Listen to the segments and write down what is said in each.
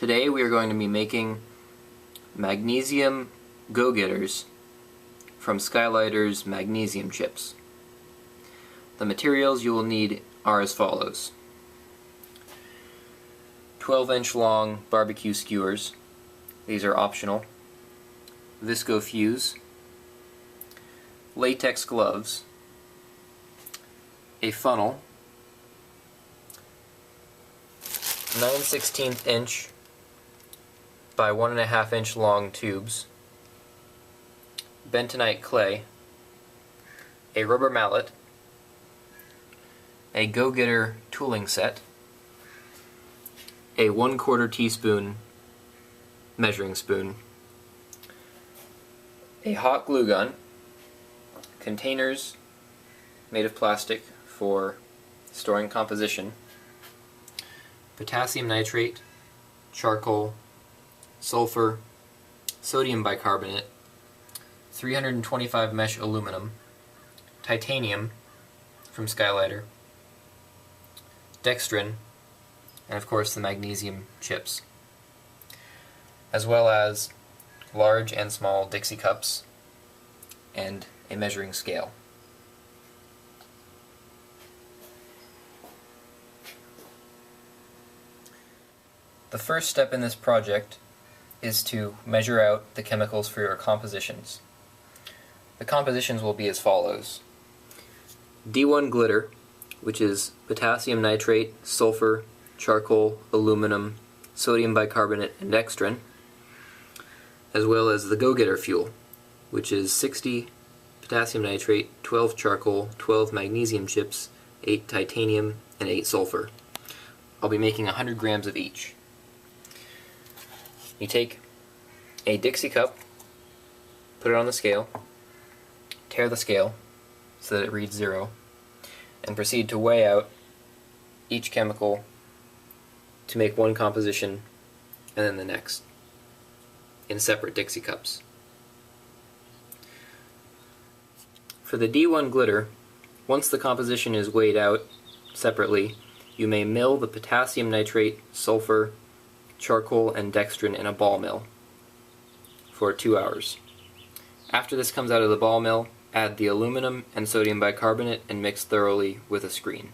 Today we are going to be making magnesium go-getters from Skylighter's magnesium chips. The materials you will need are as follows: 12-inch long barbecue skewers, these are optional, visco fuse, latex gloves, a funnel, 9/16 inch by 1.5 inch long tubes, bentonite clay, a rubber mallet, a go-getter tooling set, a 1/4 teaspoon measuring spoon, a hot glue gun, containers made of plastic for storing composition, potassium nitrate, charcoal, sulfur, sodium bicarbonate, 325 mesh aluminum, titanium from Skylighter, dextrin, and of course the magnesium chips, as well as large and small Dixie cups and a measuring scale. The first step in this project is to measure out the chemicals for your compositions. The compositions will be as follows: D1 glitter, which is potassium nitrate, sulfur, charcoal, aluminum, sodium bicarbonate, and dextrin, as well as the go-getter fuel, which is 60 potassium nitrate, 12 charcoal, 12 magnesium chips, 8 titanium, and 8 sulfur. I'll be making 100 grams of each. You take a Dixie cup, put it on the scale, tear the scale so that it reads 0, and proceed to weigh out each chemical to make one composition and then the next in separate Dixie cups. For the D1 glitter, once the composition is weighed out separately, you may mill the potassium nitrate, sulfur, charcoal, and dextrin in a ball mill for 2 hours. After this comes out of the ball mill, add the aluminum and sodium bicarbonate and mix thoroughly with a screen.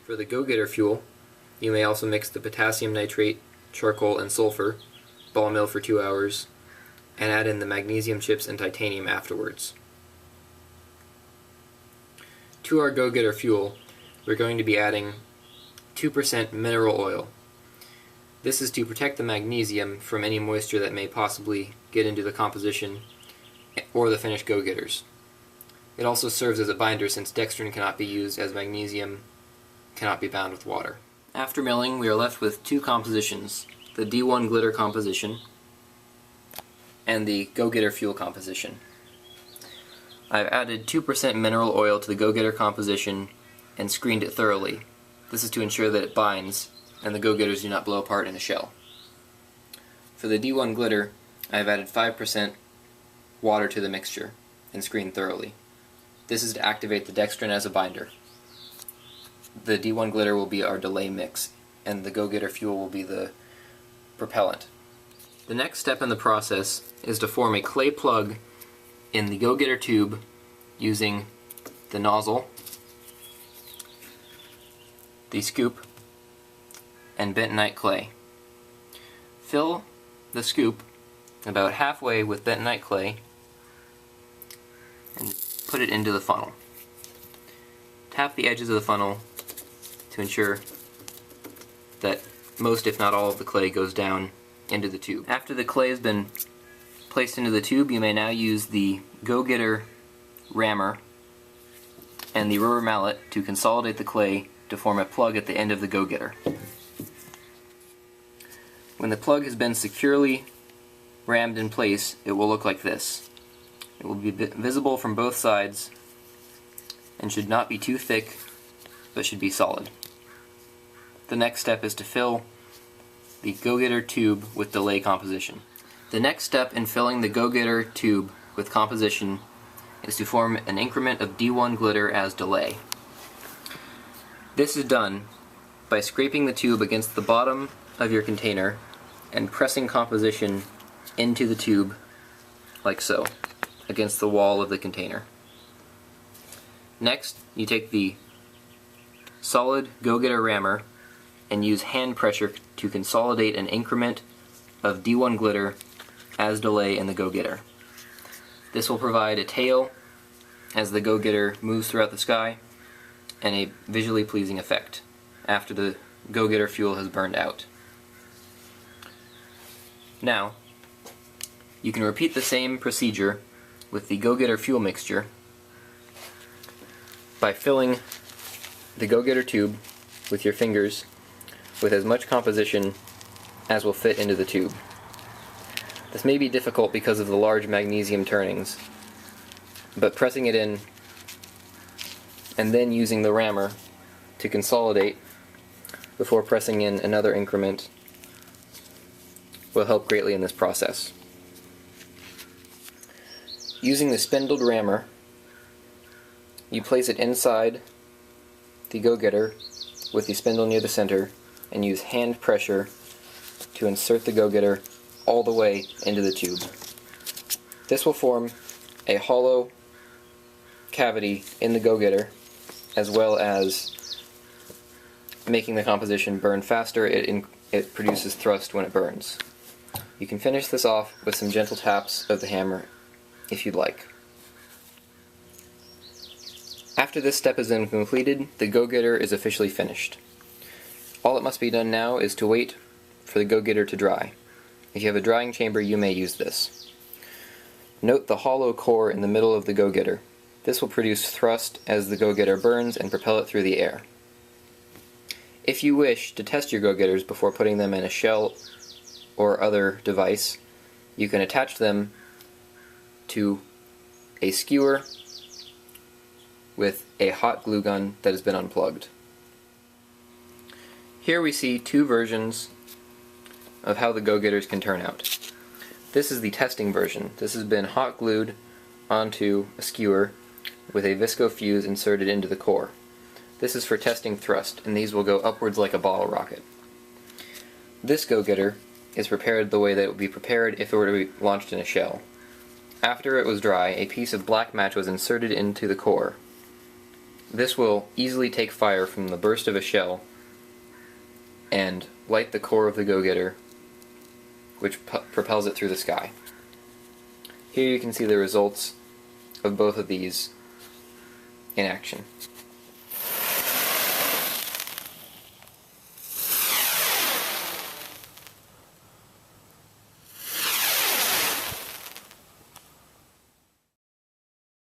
For the go-getter fuel, you may also mix the potassium nitrate, charcoal, and sulfur, ball mill for 2 hours, and add in the magnesium chips and titanium afterwards. To our go-getter fuel, we're going to be adding 2% mineral oil. This is to protect the magnesium from any moisture that may possibly get into the composition or the finished go-getters. It also serves as a binder since dextrin cannot be used as magnesium cannot be bound with water. After milling, we are left with two compositions, the D1 glitter composition and the go-getter fuel composition. I've added 2% mineral oil to the go-getter composition and screened it thoroughly. This is to ensure that it binds and the go-getters do not blow apart in a shell. For the D1 glitter, I have added 5% water to the mixture and screened thoroughly. This is to activate the dextrin as a binder. The D1 glitter will be our delay mix, and the go-getter fuel will be the propellant. The next step in the process is to form a clay plug in the go-getter tube using the nozzle, the scoop, and bentonite clay. Fill the scoop about halfway with bentonite clay and put it into the funnel. Tap the edges of the funnel to ensure that most, if not all, of the clay goes down into the tube. After the clay has been placed into the tube, you may now use the go-getter rammer and the rubber mallet to consolidate the clay to form a plug at the end of the go-getter. When the plug has been securely rammed in place, it will look like this. It will be visible from both sides and should not be too thick, but should be solid. The next step is to fill the go-getter tube with delay composition. The next step in filling the go-getter tube with composition is to form an increment of D1 glitter as delay. This is done by scraping the tube against the bottom of your container and pressing composition into the tube like so, against the wall of the container. Next, you take the solid go-getter rammer and use hand pressure to consolidate an increment of D1 glitter as delay in the go-getter. This will provide a tail as the go-getter moves throughout the sky and a visually pleasing effect after the go-getter fuel has burned out. Now, you can repeat the same procedure with the go-getter fuel mixture by filling the go-getter tube with your fingers with as much composition as will fit into the tube. This may be difficult because of the large magnesium turnings, but pressing it in and then using the rammer to consolidate before pressing in another increment will help greatly in this process. Using the spindled rammer, you place it inside the go-getter with the spindle near the center and use hand pressure to insert the go-getter all the way into the tube. This will form a hollow cavity in the go-getter, as well as making the composition burn faster. It produces thrust when it burns. You can finish this off with some gentle taps of the hammer if you'd like. After this step has been completed, the go-getter is officially finished. All that must be done now is to wait for the go-getter to dry. If you have a drying chamber, you may use this. Note the hollow core in the middle of the go-getter. This will produce thrust as the go-getter burns and propel it through the air. If you wish to test your go-getters before putting them in a shell or other device, you can attach them to a skewer with a hot glue gun that has been unplugged. Here we see two versions of how the go-getters can turn out. This is the testing version. This has been hot glued onto a skewer with a visco fuse inserted into the core. This is for testing thrust, and these will go upwards like a bottle rocket. This go-getter is prepared the way that it would be prepared if it were to be launched in a shell. After it was dry, a piece of black match was inserted into the core. This will easily take fire from the burst of a shell and light the core of the go-getter, which propels it through the sky. Here you can see the results of both of these in action.